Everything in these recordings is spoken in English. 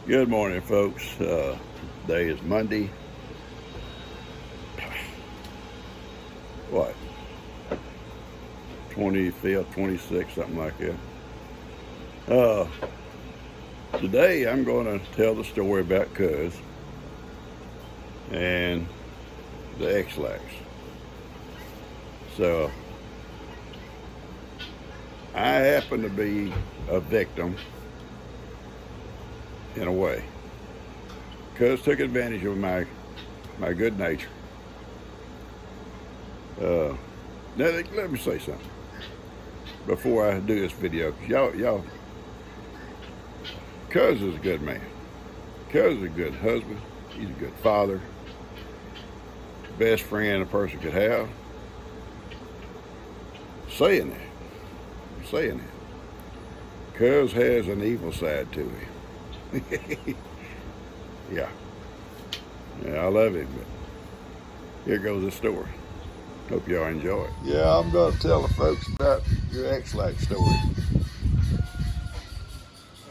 Good morning, folks. Today is Monday. What? 25th, 26th, something like that. Today I'm going to tell the story about Cuz and the Ex-Lax. So, I happen to be a victim in a way. Cuz took advantage of my good nature. Now, let me say something before I do this video. Y'all, Cuz is a good man. Cuz is a good husband. He's a good father. Best friend a person could have. Saying that. Cuz has an evil side to him. Yeah, I love him, but here goes the story. Hope y'all enjoy it. Yeah, I'm going to tell the folks about your Ex-Lax story.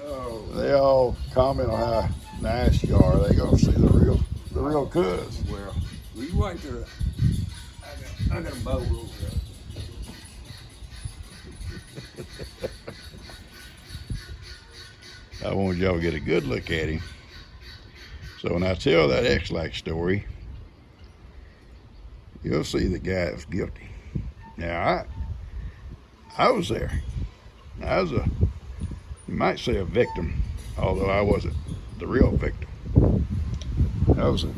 Oh, they all comment on how nice you are. They gonna see the real Cuz. Well, you wait till I got a bowl over there. I want y'all to get a good look at him. So when I tell that Ex-Lax story, you'll see the guy is guilty. Now, I was there. I was you might say a victim, although I wasn't the real victim. I was a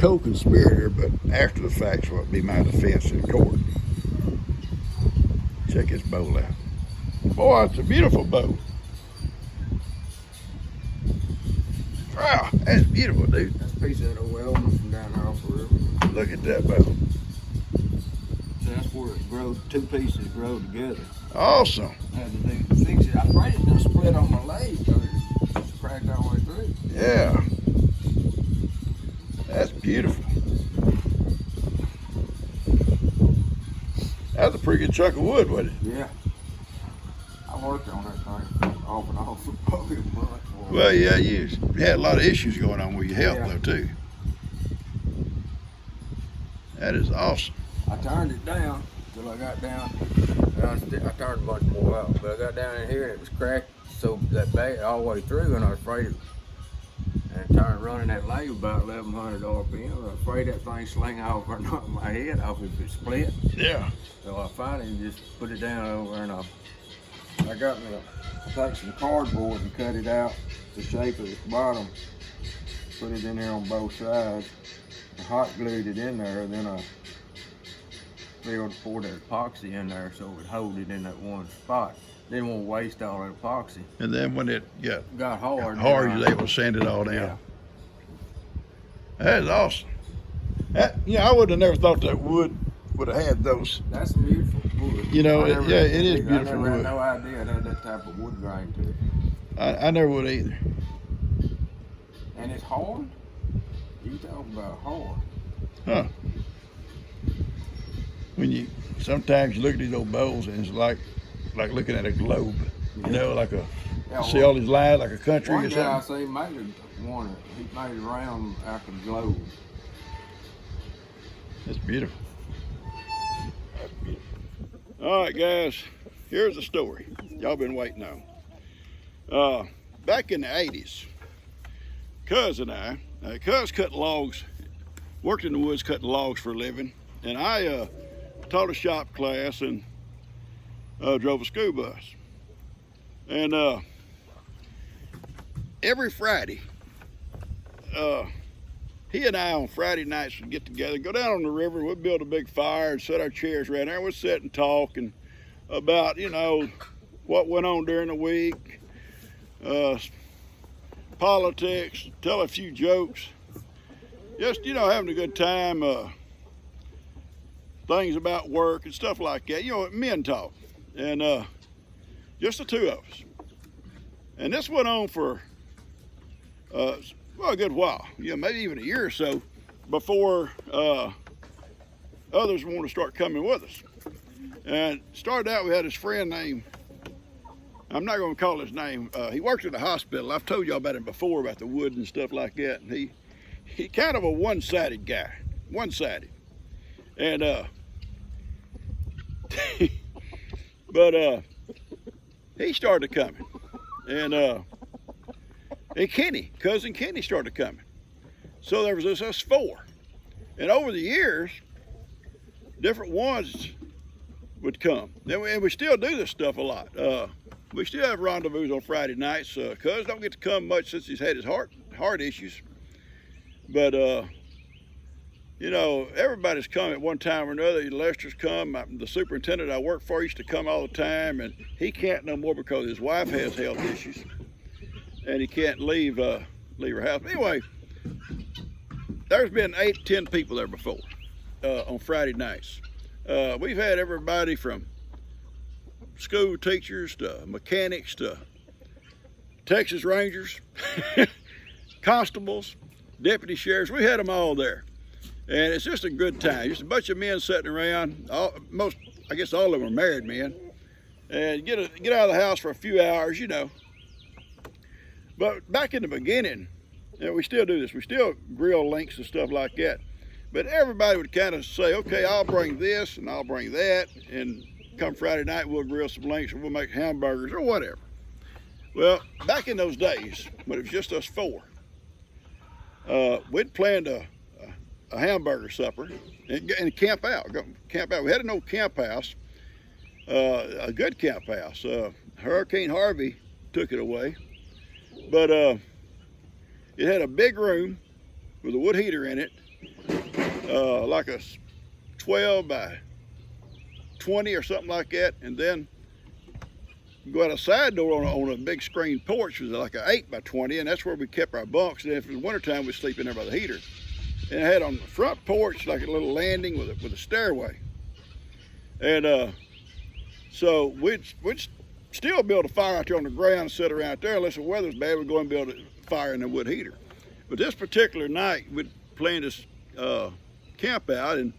co-conspirator, but after the fact's what would be my defense in court. Check his bowl out. Boy, it's a beautiful bowl. Wow, that's beautiful, dude. That's a piece of that old Elman from down there off the river. Look at that bowl. So that's where it grows, two pieces grow together. Awesome. I had to fix it. I'm afraid it's gonna split on my leg because it's cracked all the way through. Yeah. That's beautiful. That's a pretty good chunk of wood, wasn't it? Yeah. I worked on that thing off and on for probably a month. Well, yeah, you had a lot of issues going on with your health, though, too. That is awesome. I turned it down till I got down. I turned a bunch more out, but I got down in here and it was cracked so that bad all the way through, and I was afraid of and started running that lathe about 1100 RPM. I was afraid that thing sling off or knock my head off if it split. Yeah. So I finally just put it down over and I got me take some cardboard and cut it out the shape of the bottom, put it in there on both sides, I hot glued it in there, and then I poured that epoxy in there so it would hold it in that one spot. Didn't want to waste all that epoxy. And then when it got hard, you was able to sand it all down. Yeah. That is awesome. I would have never thought that wood would have had those. That's beautiful wood. You know, it is beautiful I never wood. had no idea it had that type of wood grain to it. I never would either. And it's hard. You talk about hard. Huh. Sometimes you look at these old bowls and it's like looking at a globe. You know, like see all these lines like a country One or guy I something. see made one. He made it round after the globe. It's beautiful. That's beautiful. All right, guys, here's the story y'all been waiting on. Back in the 80s, Cuz and I, Cuz cut logs, worked in the woods cutting logs for a living, and I taught a shop class and drove a school bus. And every Friday, he and I on Friday nights would get together, go down on the river, we'd build a big fire and set our chairs right there. We'd sit and talk and about, what went on during the week, politics, tell a few jokes, just, having a good time, things about work and stuff like that, men talk, and just the two of us. And this went on for a good while, maybe even a year or so before others wanted to start coming with us. And started out, we had this friend named I'm not going to call his name. He worked at the hospital. I've told y'all about him before, about the wood and stuff like that. And he kind of a one-sided guy, one-sided. And but he started coming, and Kenny, cousin Kenny, started coming. So there was us four, and over the years, different ones would come. And we still do this stuff a lot. We still have rendezvous on Friday nights. Cuz don't get to come much since he's had his heart issues. But you know, everybody's come at one time or another. Lester's come. The superintendent I work for used to come all the time, and he can't no more because his wife has health issues, and he can't leave her house. Anyway, there's been 8 to 10 people there before on Friday nights. We've had everybody from school teachers to mechanics to Texas Rangers, constables, deputy sheriffs. We had them all there, and it's just a good time. Just a bunch of men sitting around. I guess all of them are married men, and get out of the house for a few hours, you know. But back in the beginning, you know, we still do this. We still grill links and stuff like that. But everybody would kind of say, okay, I'll bring this and I'll bring that, and come Friday night we'll grill some links or we'll make hamburgers or whatever. Well, back in those days, when it was just us four, we'd planned a hamburger supper and camp out. We had an old camp house, a good camp house. Hurricane Harvey took it away, but it had a big room with a wood heater in it, like a 12 by 20 or something like that, and then go out a side door on a big screen porch, was like an 8 by 20, and that's where we kept our bunks. And if it was wintertime, we'd sleep in there by the heater. And it had on the front porch like a little landing with a stairway. And so we'd still build a fire out there on the ground and sit around there. Unless the weather's bad, we'd go and build a fire in the wood heater. But this particular night, we'd planned this camp out, and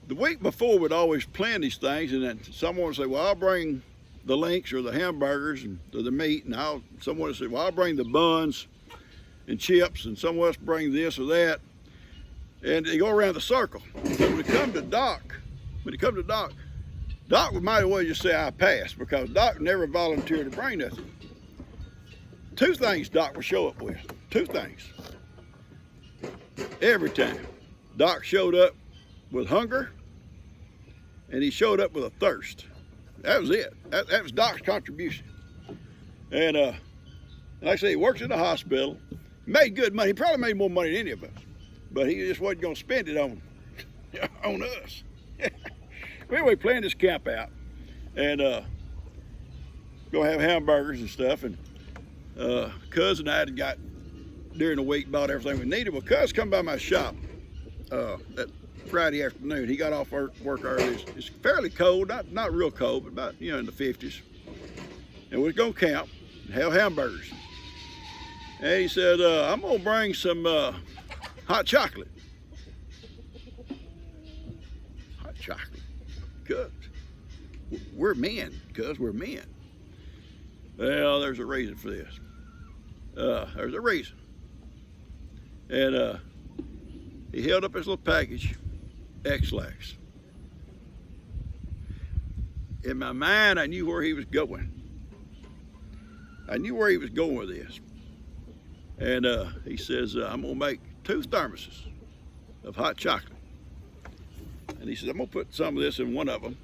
the week before we'd always plan these things, and then someone would say, well, I'll bring the links or the hamburgers and the meat, and someone would say, well, I'll bring the buns and chips, and someone else bring this or that, and they go around the circle. So when it come to Doc, Doc might as well just say I passed, because Doc never volunteered to bring nothing. 2 things Doc would show up with, 2 things. Every time. Doc showed up with hunger, and he showed up with a thirst. That was it. That was Doc's contribution. And like I say, he works in the hospital, made good money. He probably made more money than any of us, but he just wasn't going to spend it on us. Anyway, planned this camp out, and gonna have hamburgers and stuff. And Cuz and I had got during the week, bought everything we needed. Well, Cuz come by my shop that Friday afternoon. He got off work early. It's fairly cold, not real cold, but about, you know, in the 50s. And we're gonna camp and have hamburgers. And he said, I'm gonna bring some hot chocolate. Hot chocolate. Cuz we're men, we're men. Well, there's a reason for this. There's a reason. And he held up his little package, X-Lax. In my mind, I knew where he was going. I knew where he was going with this. And he says, I'm gonna make 2 thermoses of hot chocolate. And he said, I'm gonna put some of this in one of them,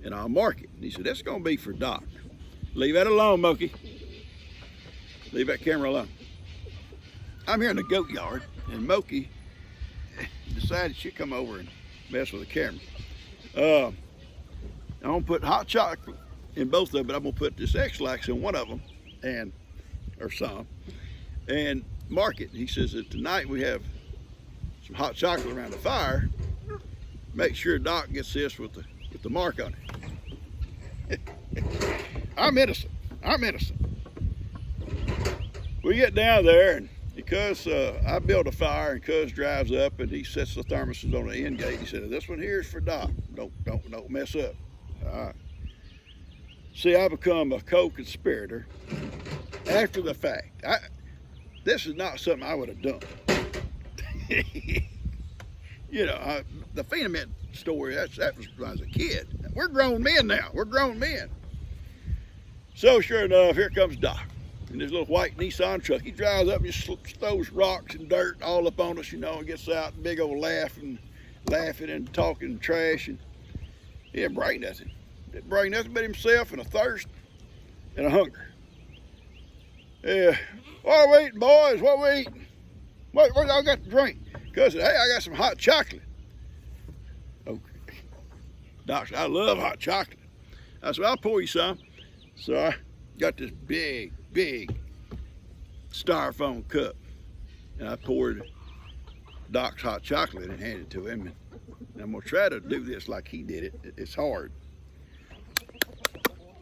and I'll mark it. And he said, that's gonna be for Doc. Leave that alone, Moki. Leave that camera alone. I'm here in the goat yard, and Moki decided she'd come over and mess with the camera. I'm gonna put hot chocolate in both of them, but I'm gonna put this X-Lax in one of them, or some, and mark it. He says that tonight we have some hot chocolate around the fire. Make sure Doc gets this with the mark on it. I'm innocent. We get down there, and because I built a fire, and Cuz drives up and he sets the thermoses on the end gate. He said, this one here is for Doc. Don't mess up. All right. See, I become a co-conspirator after the fact. This is not something I would have done. You know, the Phenomen story, that was when I was a kid. We're grown men now. We're grown men. So sure enough, here comes Doc in his little white Nissan truck. He drives up and just throws rocks and dirt all up on us, you know, and gets out, big old laughing and talking trash. And he didn't bring nothing. Didn't bring nothing but himself and a thirst and a hunger. Yeah, what are we eating, boys? What are we eating? What y'all got to drink? Cousin, hey, I got some hot chocolate. Okay. Doc said, I love hot chocolate. I said, I'll pour you some. So I got this big styrofoam cup, and I poured Doc's hot chocolate and handed it to him. And I'm gonna try to do this like he did it. It's hard.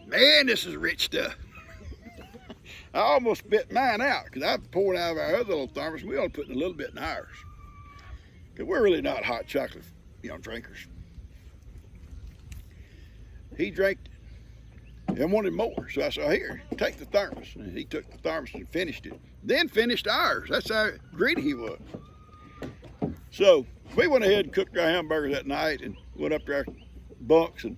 Man, this is rich stuff. I almost spit mine out because I poured out of our other little thermos. We only put a little bit in ours because we're really not hot chocolate, drinkers. He drank it and wanted more, so I said, "Here, take the thermos." And he took the thermos and finished it. Then finished ours. That's how greedy he was. So we went ahead and cooked our hamburgers that night and went up to our bunks. And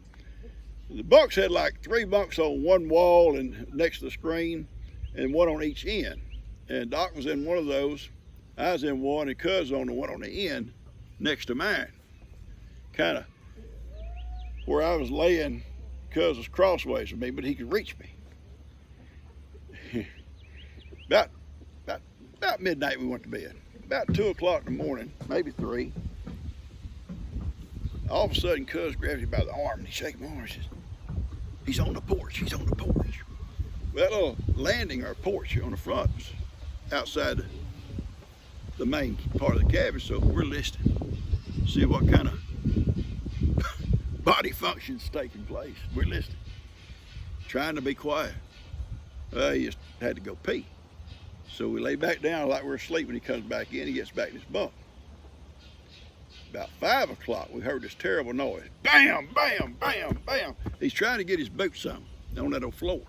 the bunks had like 3 bunks on one wall and next to the screen, and one on each end. And Doc was in one of those. I was in one, and Cuz on the one on the end next to mine. Kind of where I was laying, Cuz was crossways from me, but he could reach me. About midnight we went to bed. About 2 o'clock in the morning, maybe 3. All of a sudden, Cuz grabs me by the arm and he shakes my arm and says, "He's on the porch, he's on the porch." Well, that little landing or porch on the front was outside the main part of the cabin, so we're listening, see what kind of body function's taking place. We're listening, trying to be quiet. He just had to go pee. So we lay back down like we're asleep. When he comes back in, he gets back in his bunk. About 5 o'clock, we heard this terrible noise. Bam, bam, bam, bam. He's trying to get his boots on that old floor.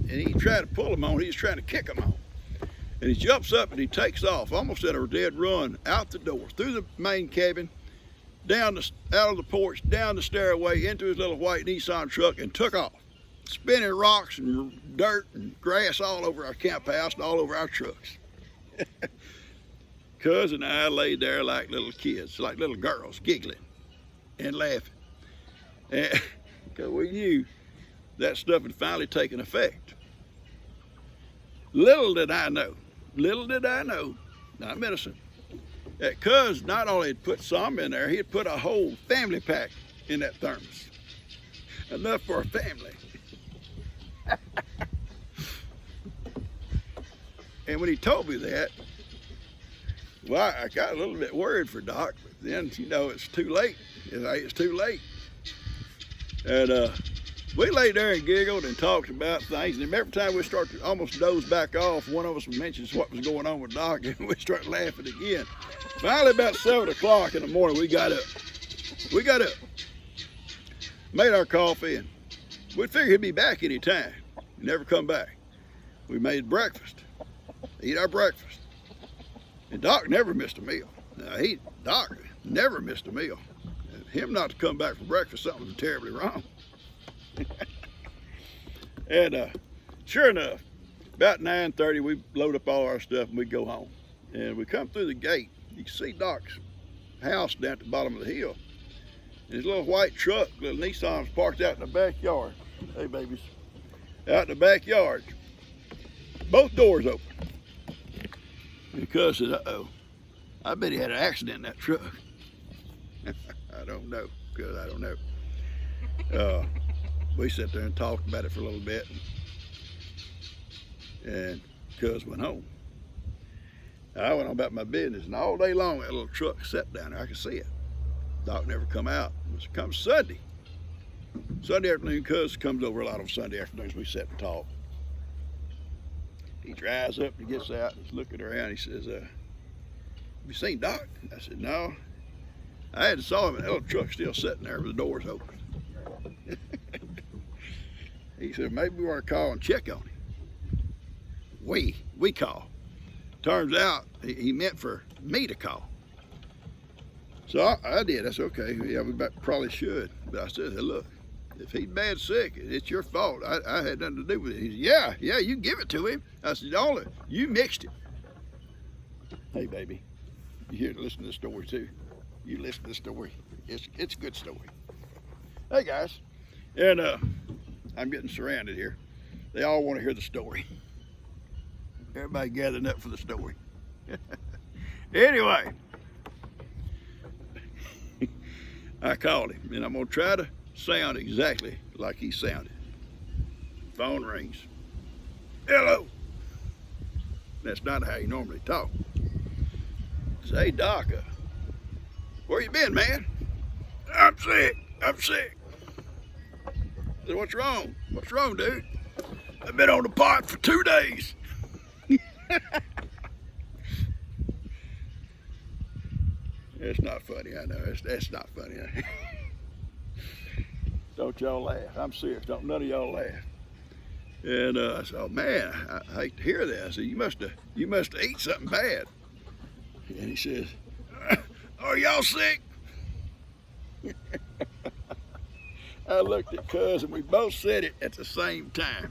And he ain't trying to pull them on, he's trying to kick them on. And he jumps up and he takes off, almost at a dead run, out the door, through the main cabin, out of the porch, down the stairway, into his little white Nissan truck, and took off, spinning rocks and dirt and grass all over our camp house and all over our trucks. Cuz and I laid there like little kids, like little girls, giggling and laughing. And because we knew that stuff had finally taken effect. Little did I know, not innocent, that Cuz not only had put some in there, he had put a whole family pack in that thermos. Enough for a family. And when he told me that, well, I got a little bit worried for Doc, but then, it's too late. It's too late. And we lay there and giggled and talked about things, and every time we start to almost doze back off, one of us mentions what was going on with Doc, and we start laughing again. Finally, about 7 o'clock in the morning, we got up, made our coffee, and we figured he'd be back any time. He never come back. We made breakfast, eat our breakfast. And Doc never missed a meal. Now, Doc never missed a meal. And him not to come back for breakfast, something was terribly wrong. And sure enough, about 9:30, we load up all our stuff and we go home. And we come through the gate. You can see Doc's house down at the bottom of the hill. And his little white truck, little Nissan's parked out in the backyard. Hey, babies. Out in the backyard. Both doors open. And Cuz said, "Uh-oh, I bet he had an accident in that truck." I don't know, Cuz, I don't know. We sat there and talked about it for a little bit. And Cuz went home. I went on about my business, and all day long that little truck sat down there. I could see it. Doc never come out. It comes Sunday afternoon. Cuz comes over a lot on Sunday afternoons. We sat and talk. He drives up and he gets out and he's looking around. He says, "Have you seen Doc?" I said, "No. I hadn't saw him, and that little truck still sitting there with the doors open." He said, maybe we ought to call and check on him. We call. Turns out he meant for me to call. So I did. That's okay. Yeah, we probably should. But I said, hey, look, if he's bad sick, it's your fault. I had nothing to do with it. He said, yeah, you give it to him. I said, you mixed it. Hey, baby, you here to listen to the story too? You listen to the story. It's a good story. Hey, guys. And I'm getting surrounded here. They all want to hear the story. Everybody gathering up for the story. Anyway, I called him, and I'm going to try to sound exactly like he sounded. Phone rings. Hello. That's not how you normally talk. Say, hey, Doc, where you been, man? I'm sick. I said, what's wrong? What's wrong, dude? I've been on the pot for 2 days. It's not funny, I know. That's not funny. Don't y'all laugh. I'm serious. Don't none of y'all laugh. And I said, oh man, I hate to hear that. I said, you must have ate something bad. And he says, are y'all sick? I looked at Cuz and we both said it at the same time.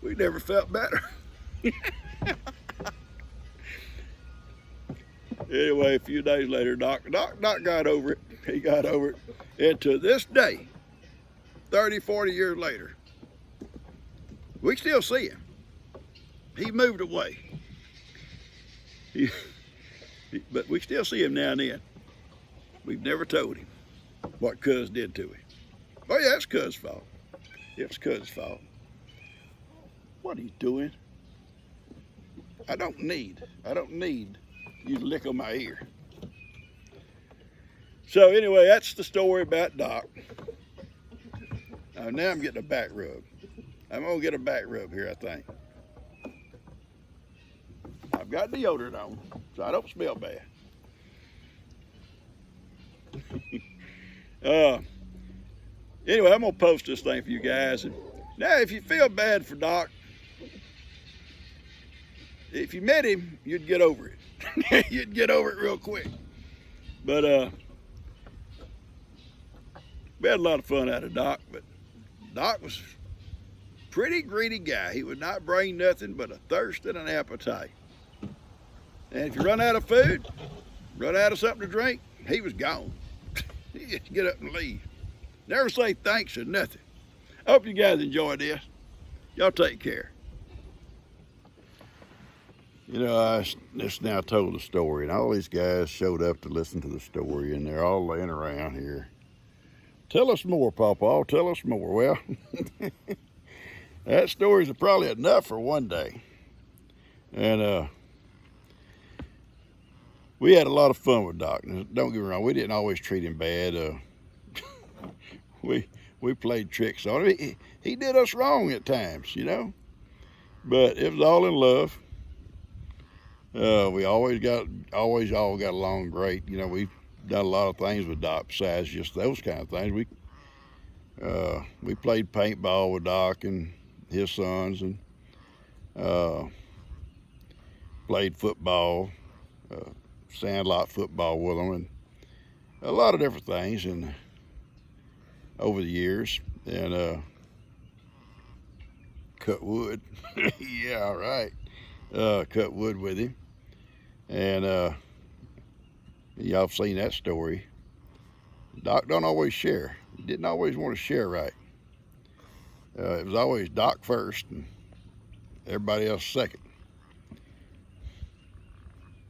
We never felt better. Anyway, a few days later, Doc got over it. He got over it. And to this day, 30, 40 years later, we still see him. He moved away. But we still see him now and then. We've never told him what Cuz did to him. Oh yeah, it's Cuz's fault. It's Cuz's fault. What are you doing? I don't need you to lick on my ear. So anyway, that's the story about Doc. Now I'm getting a back rub. I'm gonna get a back rub here, I think. I've got deodorant on, so I don't smell bad. Anyway, I'm gonna post this thing for you guys. And now, if you feel bad for Doc, if you met him, you'd get over it. You'd get over it real quick. But we had a lot of fun out of Doc, but Doc was a pretty greedy guy. He would not bring nothing but a thirst and an appetite. And if you run out of food, run out of something to drink, he was gone. He just get up and leave. Never say thanks or nothing. I hope you guys enjoyed this. Y'all take care. You know, I just now told the story, and all these guys showed up to listen to the story, and they're all laying around here. Tell us more, Pawpaw. Tell us more. Well, that story's probably enough for one day. And we had a lot of fun with Doc. Don't get me wrong, we didn't always treat him bad. We played tricks on him. He did us wrong at times, you know. But it was all in love. We always all got along great. You know, we've done a lot of things with Doc besides just those kind of things. We played paintball with Doc and his sons, and played football, sandlot football with them, and a lot of different things. And over the years, and cut wood. Yeah, right. Cut wood with him, and y'all have seen that story. Doc don't always share. He didn't always want to share right. It was always Doc first and everybody else second.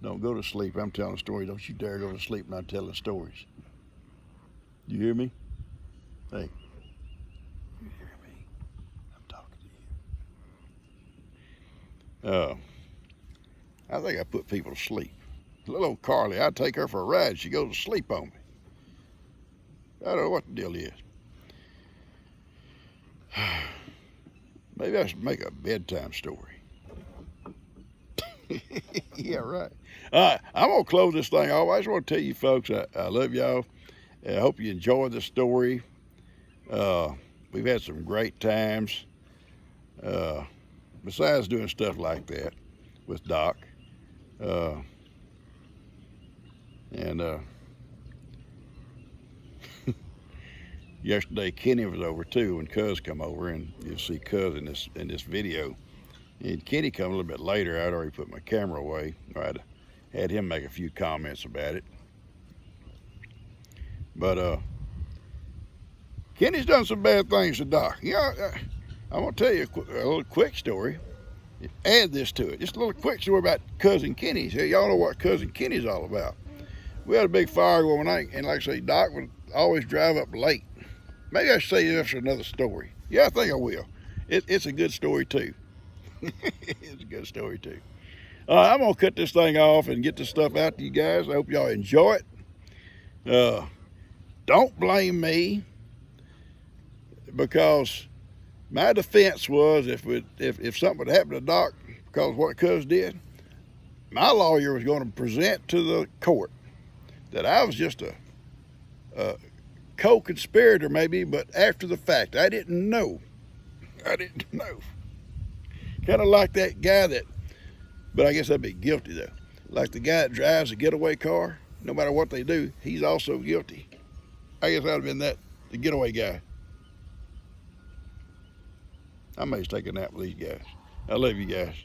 Don't go to sleep. I'm telling a story. Don't you dare go to sleep when I'm telling stories. You hear me? Hey, you hear me? I'm talking to you. I think I put people to sleep. Little old Carly, I'd take her for a ride. She goes to sleep on me. I don't know what the deal is. Maybe I should make a bedtime story. Yeah, right. I'm going to close this thing off. I just want to tell you folks, I love y'all. I hope you enjoyed the story. we've had some great times. Besides doing stuff like that with Doc. Yesterday Kenny was over too when Cuz come over, and you'll see Cuz in this video. And Kenny come a little bit later. I'd already put my camera away. I'd had him make a few comments about it. But Kenny's done some bad things to Doc. You know, I'm gonna tell you a little quick story. Add this to it. Just a little quick story about Cousin Kenny. Y'all know what Cousin Kenny's all about. We had a big fire one night, and like I say, Doc would always drive up late. Maybe I should say this for another story. Yeah, I think I will. It's a good story too. It's a good story too. I'm gonna cut this thing off and get this stuff out to you guys. I hope y'all enjoy it. Don't blame me, because my defense was if something would happen to Doc because of what Cuz did, my lawyer was going to present to the court that I was just a co-conspirator maybe, but after the fact. I didn't know. Kind of like that guy but I guess I'd be guilty though. Like the guy that drives a getaway car, no matter what they do, he's also guilty. I guess I'd have been the getaway guy. I may take a nap with these guys. I love you guys.